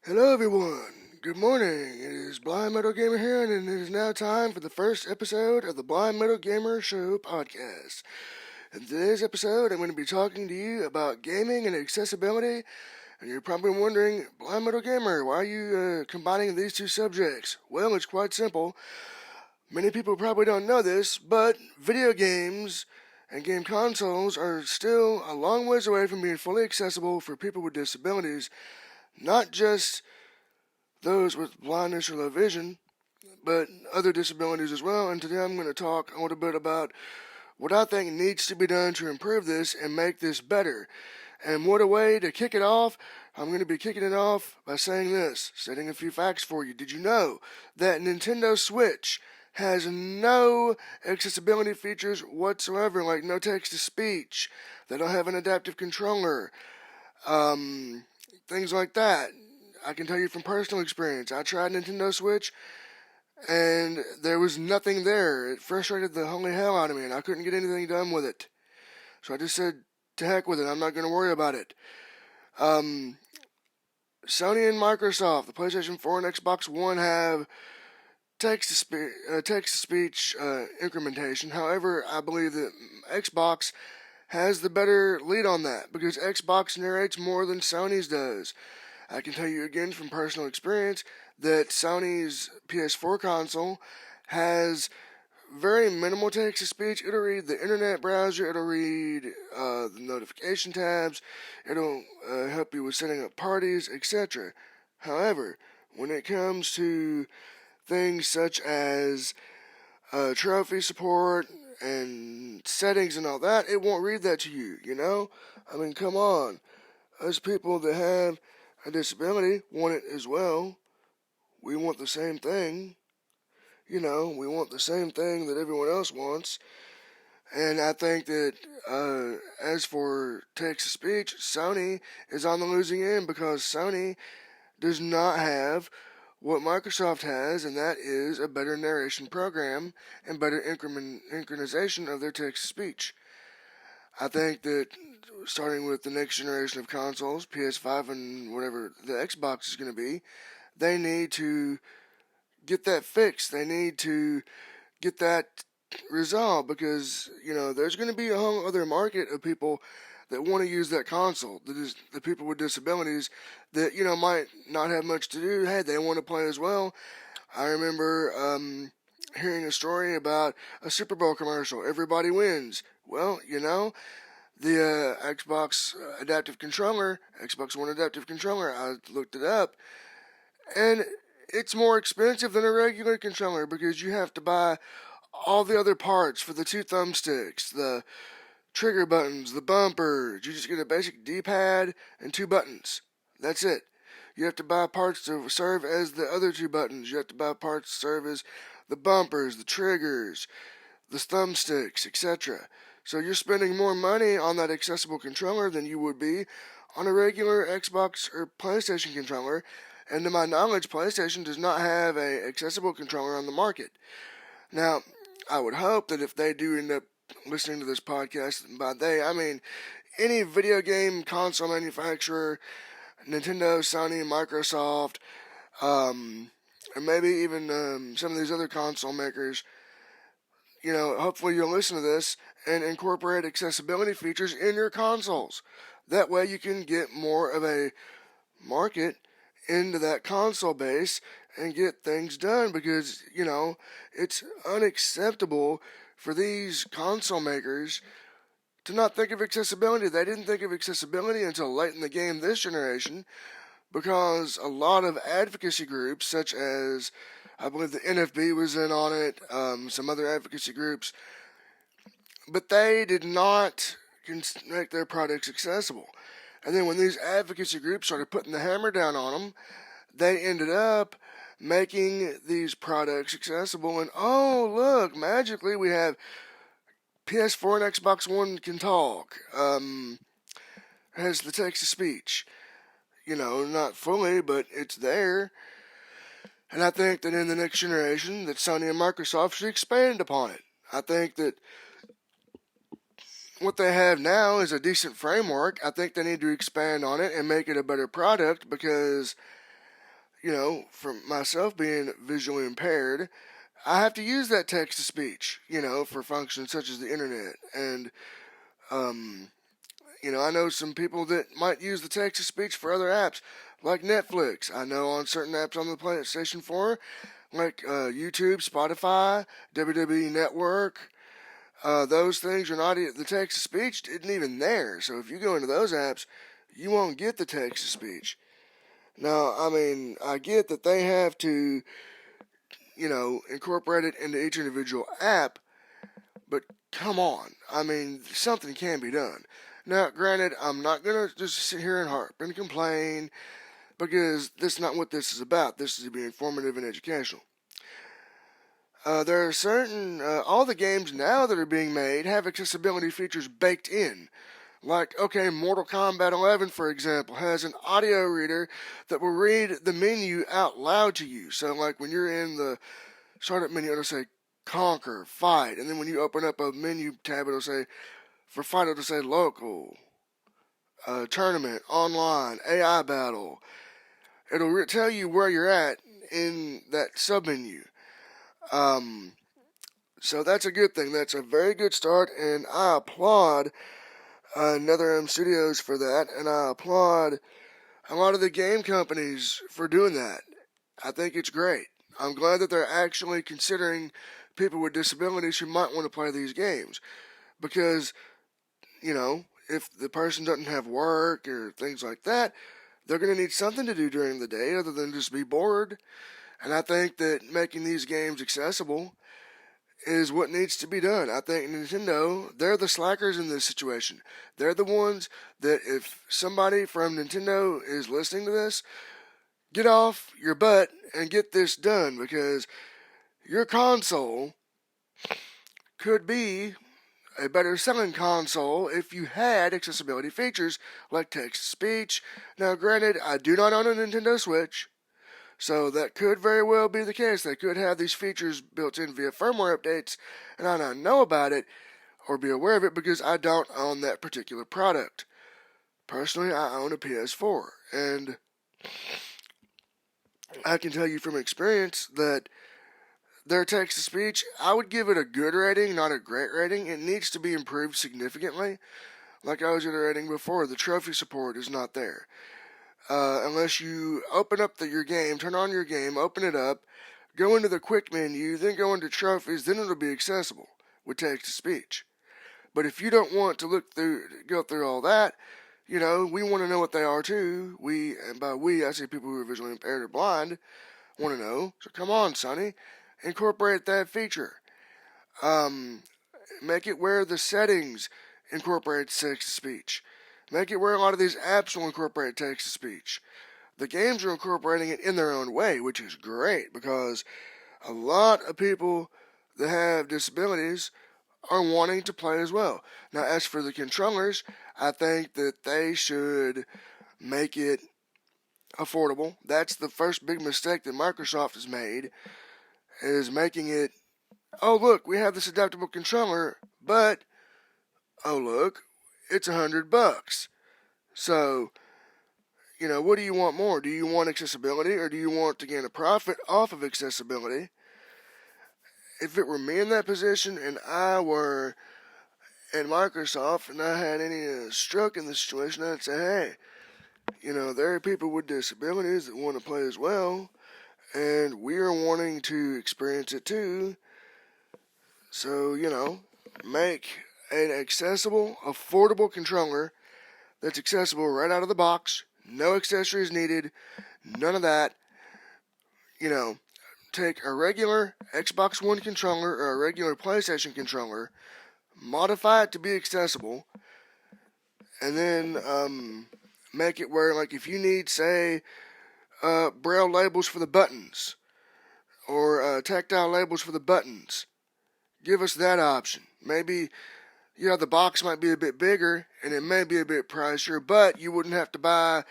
Hello, everyone. Good morning. It is Blind Metal Gamer here, and it is now time for the first episode of the Blind Metal Gamer Show podcast. In today's episode, I'm going to be talking to you about gaming and accessibility, and you're probably wondering, Blind Metal Gamer, why are you combining these two subjects? Well, it's quite simple. Many people probably don't know this, but video games and game consoles are still a long ways away from being fully accessible for people with disabilities, not just those with blindness or low vision, but other disabilities as well. And today I'm going to talk a little bit about what I think needs to be done to improve this and make this better. And what a way to kick it off. I'm going to be kicking it off by saying this, stating a few facts for you. Did you know that Nintendo Switch has no accessibility features whatsoever, like no text-to-speech? They don't have an adaptive controller. Things like that. I can tell you from personal experience. I tried Nintendo Switch, and there was nothing there. It frustrated the holy hell out of me, and I couldn't get anything done with it. So I just said, to heck with it. I'm not going to worry about it. Sony and Microsoft, the PlayStation 4 and Xbox One have text-to-speech incrementation. However, I believe that Xbox has the better lead on that because Xbox narrates more than Sony's does. I can tell you again from personal experience that Sony's PS4 console has very minimal text-to-speech. It'll read the internet browser, it'll read the notification tabs, it'll help you with setting up parties, etc. However, when it comes to things such as trophy support and settings and all that, it won't read that to you, you know? I mean, come on. Us people that have a disability want it as well. We want the same thing. You know, we want the same thing that everyone else wants. And I think that as for text-to-speech, Sony is on the losing end because Sony does not have what Microsoft has, and that is a better narration program and better synchronization of their text-to-speech. I think that starting with the next generation of consoles, PS5 and whatever the Xbox is going to be, they need to get that fixed. They need to get that resolved because, you know, there's going to be a whole other market of people that want to use that console. That is the people with disabilities that, you know, might not have much to do. Hey, they want to play as well. I remember hearing a story about a Super Bowl commercial. Everybody wins. Well, you know, the Xbox adaptive controller, Xbox One adaptive controller, I looked it up, and it's more expensive than a regular controller because you have to buy all the other parts for the two thumbsticks, the trigger buttons, the bumpers. You just get a basic D-pad and two buttons. That's it. You have to buy parts to serve as the other two buttons. You have to buy parts to serve as the bumpers, the triggers, the thumbsticks, etc. So you're spending more money on that accessible controller than you would be on a regular Xbox or PlayStation controller. And to my knowledge, PlayStation does not have a accessible controller on the market. Now, I would hope that if they do end up listening to this podcast, and by they, I mean any video game console manufacturer, Nintendo, Sony, Microsoft, and maybe even some of these other console makers, you know, hopefully you'll listen to this and incorporate accessibility features in your consoles. That way you can get more of a market into that console base and get things done because, you know, it's unacceptable for these console makers to not think of accessibility. They didn't think of accessibility until late in the game this generation because a lot of advocacy groups such as I believe the NFB was in on it, some other advocacy groups, but they did not make their products accessible. And then when these advocacy groups started putting the hammer down on them, they ended up making these products accessible. And oh, look, magically we have PS4 and Xbox One can talk. Has the text to speech. You know, not fully, but it's there. And I think that in the next generation that Sony and Microsoft should expand upon it. I think that what they have now is a decent framework. I think they need to expand on it and make it a better product because for myself being visually impaired, I have to use that text to speech, for functions such as the internet. And, um, I know some people that might use the text to speech for other apps, like Netflix. I know on certain apps on the PlayStation 4, like YouTube, Spotify, WWE Network, those things are not, the text to speech isn't even there. So if you go into those apps, you won't get the text to speech. Now, I mean, I get that they have to, incorporate it into each individual app, but come on. I mean, something can be done. Now, granted, I'm not going to just sit here and harp and complain because that's not what this is about. This is to be informative and educational. There are all the games now that are being made have accessibility features baked in. Like, okay, Mortal Kombat 11, for example, has an audio reader that will read the menu out loud to you. So, like, when you're in the startup menu, it'll say conquer, fight. And then when you open up a menu tab, it'll say, for fight, it'll say local, tournament, online, AI battle. It'll tell you where you're at in that submenu. So that's a good thing. That's a very good start, and I applaud NetherRealm Studios for that, and I applaud a lot of the game companies for doing that. I think it's great. I'm glad that they're actually considering people with disabilities who might want to play these games. Because, if the person doesn't have work or things like that, they're going to need something to do during the day other than just be bored. And I think that making these games accessible is what needs to be done. I think Nintendo, they're the slackers in this situation. They're the ones that if somebody from Nintendo is listening to this, get off your butt and get this done, because your console could be a better selling console if you had accessibility features like text to speech. Now, granted, I do not own a Nintendo Switch, so that could very well be the case. They could have these features built in via firmware updates, and I don't know about it or be aware of it because I don't own that particular product. Personally, I own a PS4, and I can tell you from experience that their text to speech, I would give it a good rating, not a great rating. It needs to be improved significantly. Like I was iterating before, the trophy support is not there. Unless you open up your game, turn on your game, open it up, go into the quick menu, then go into trophies, then it'll be accessible with text to speech. But if you don't want to go through all that, we want to know what they are too. And by we, I say people who are visually impaired or blind, want to know. So come on, Sonny, incorporate that feature. Make it where the settings incorporate text to speech. Make it where a lot of these apps will incorporate text to speech. The games are incorporating it in their own way, which is great because a lot of people that have disabilities are wanting to play as well. Now, as for the controllers, I think that they should make it affordable. That's the first big mistake that Microsoft has made, is making it, oh look, we have this adaptable controller, but, oh look, it's $100. So, what do you want more? Do you want accessibility, or do you want to gain a profit off of accessibility? If it were me in that position and I were at Microsoft and I had any stroke in the situation, I'd say, hey, there are people with disabilities that want to play as well, and we are wanting to experience it too. So, make an accessible, affordable controller that's accessible right out of the box. No accessories needed. None of that. Take a regular Xbox One controller or a regular PlayStation controller, modify it to be accessible, and then make it where, like, if you need, say, braille labels for the buttons or tactile labels for the buttons, give us that option. Maybe, the box might be a bit bigger and it may be a bit pricier, but you wouldn't have to buy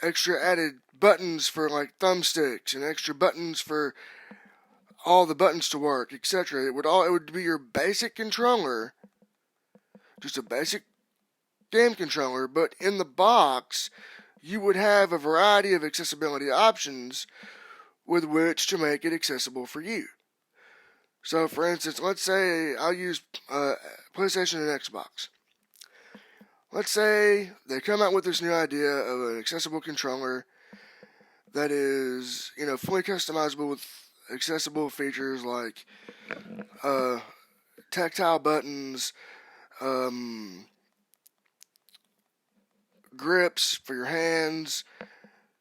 extra added buttons for, like, thumbsticks and extra buttons for all the buttons to work, etc. It would be your basic controller, just a basic game controller, but in the box you would have a variety of accessibility options with which to make it accessible for you. So, for instance, let's say I'll use PlayStation and Xbox. Let's say they come out with this new idea of an accessible controller that is, fully customizable with accessible features like uh, tactile buttons, um, grips for your hands,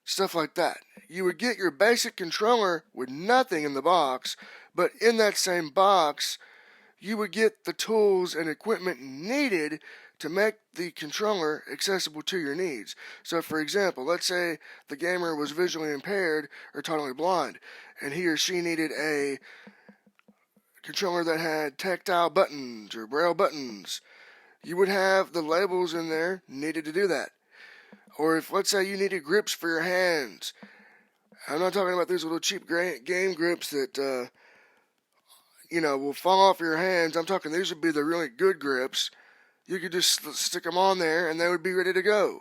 stuff like that. You would get your basic controller with nothing in the box, but in that same box, you would get the tools and equipment needed to make the controller accessible to your needs. So, for example, let's say the gamer was visually impaired or totally blind, and he or she needed a controller that had tactile buttons or braille buttons. You would have the labels in there needed to do that. Or if, let's say, you needed grips for your hands. I'm not talking about these little cheap game grips that, will fall off your hands. I'm talking these would be the really good grips. You could just stick them on there and they would be ready to go.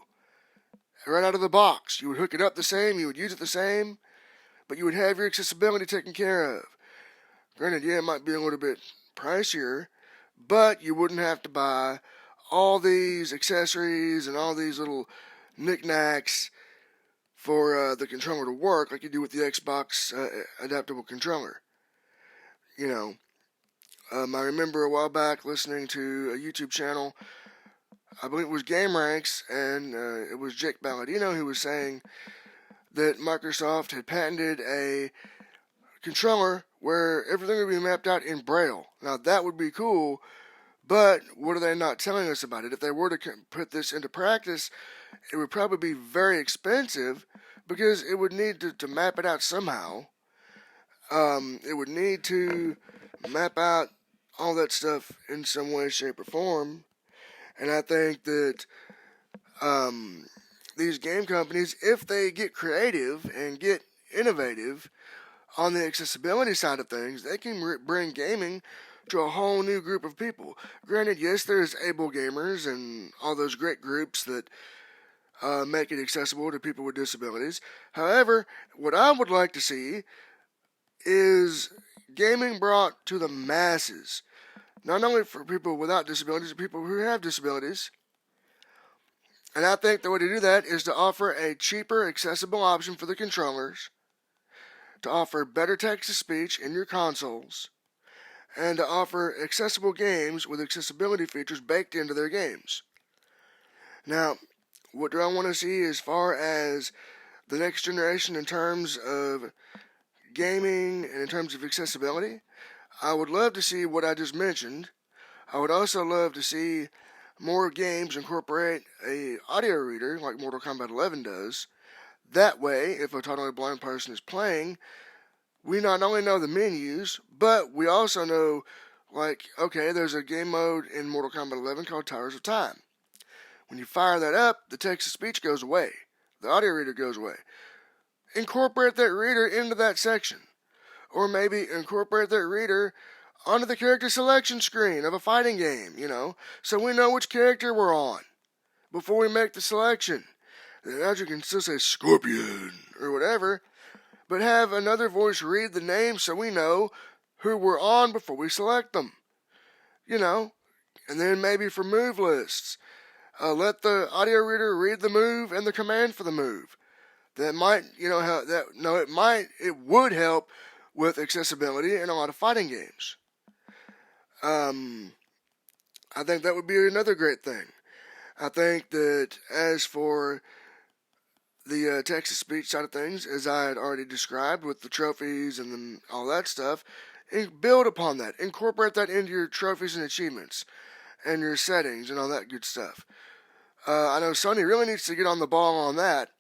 Right out of the box. You would hook it up the same, you would use it the same, but you would have your accessibility taken care of. Granted, yeah, it might be a little bit pricier, but you wouldn't have to buy all these accessories and all these little knickknacks for the controller to work like you do with the Xbox adaptable controller. I remember a while back listening to a YouTube channel, I believe it was Game Ranks, and it was Jake Balladino who was saying that Microsoft had patented a controller where everything would be mapped out in Braille. Now that would be cool, but what are they not telling us about it? If they were to put this into practice, it would probably be very expensive because it would need to map it out somehow. It would need to map out all that stuff in some way, shape, or form. And I think that these game companies, if they get creative and get innovative on the accessibility side of things, they can bring gaming to a whole new group of people. Granted, yes, there's able gamers and all those great groups that make it accessible to people with disabilities. However, what I would like to see is gaming brought to the masses. Not only for people without disabilities, but people who have disabilities. And I think the way to do that is to offer a cheaper, accessible option for the controllers, to offer better text-to-speech in your consoles, and to offer accessible games with accessibility features baked into their games. Now, what do I want to see as far as the next generation in terms of gaming and in terms of accessibility? I would love to see what I just mentioned. I would also love to see more games incorporate a audio reader like Mortal Kombat 11 does. That way, if a totally blind person is playing, we not only know the menus, but we also know, okay, there's a game mode in Mortal Kombat 11 called Towers of Time. When you fire that up, the text-to-speech goes away. The audio reader goes away. Incorporate that reader into that section. Or maybe incorporate that reader onto the character selection screen of a fighting game, so we know which character we're on before we make the selection. Now you can still say Scorpion or whatever, but have another voice read the name so we know who we're on before we select them. And then maybe for move lists, let the audio reader read the move and the command for the move. That might, it would help with accessibility in a lot of fighting games. I think that would be another great thing. I think that as for the text-to-speech side of things, as I had already described with the trophies and all that stuff, build upon that. Incorporate that into your trophies and achievements and your settings and all that good stuff. I know Sony really needs to get on the ball on that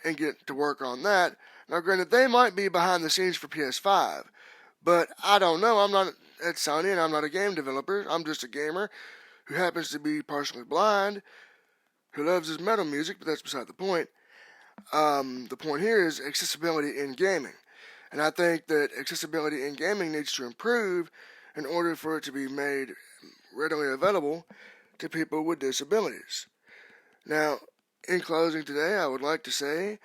and get to work on that. Now, granted, they might be behind the scenes for PS5, but I don't know. I'm not at Sony and I'm not a game developer. I'm just a gamer who happens to be partially blind, who loves his metal music, but that's beside the point. The point here is accessibility in gaming. And I think that accessibility in gaming needs to improve in order for it to be made readily available to people with disabilities. Now, In closing today, I would like to say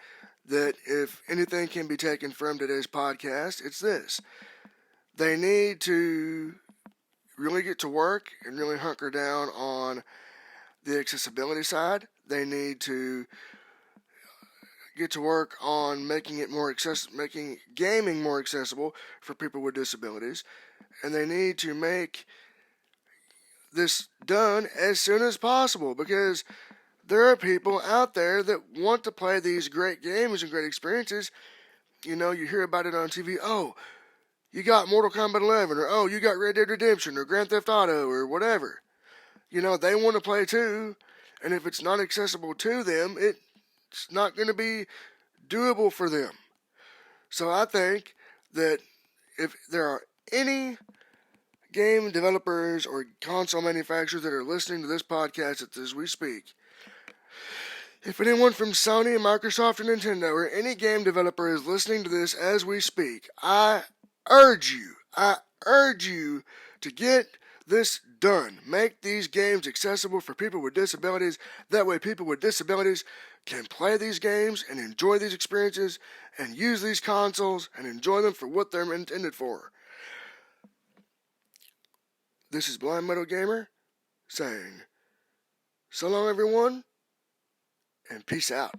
that if anything can be taken from today's podcast, it's this. They need to really get to work and really hunker down on the accessibility side. They need to get to work on making gaming more accessible for people with disabilities, and they need to make this done as soon as possible because there are people out there that want to play these great games and great experiences. You know, you hear about it on TV. Oh, you got Mortal Kombat 11, or oh, you got Red Dead Redemption, or Grand Theft Auto, or whatever. You know, they want to play too, and if it's not accessible to them, it's not going to be doable for them. So I think that if there are any game developers or console manufacturers that are listening to this podcast as we speak, if anyone from Sony, Microsoft, or Nintendo, or any game developer is listening to this as we speak, I urge you to get this done. Make these games accessible for people with disabilities. That way people with disabilities can play these games and enjoy these experiences and use these consoles and enjoy them for what they're intended for. This is Blind Metal Gamer saying, so long everyone, and peace out.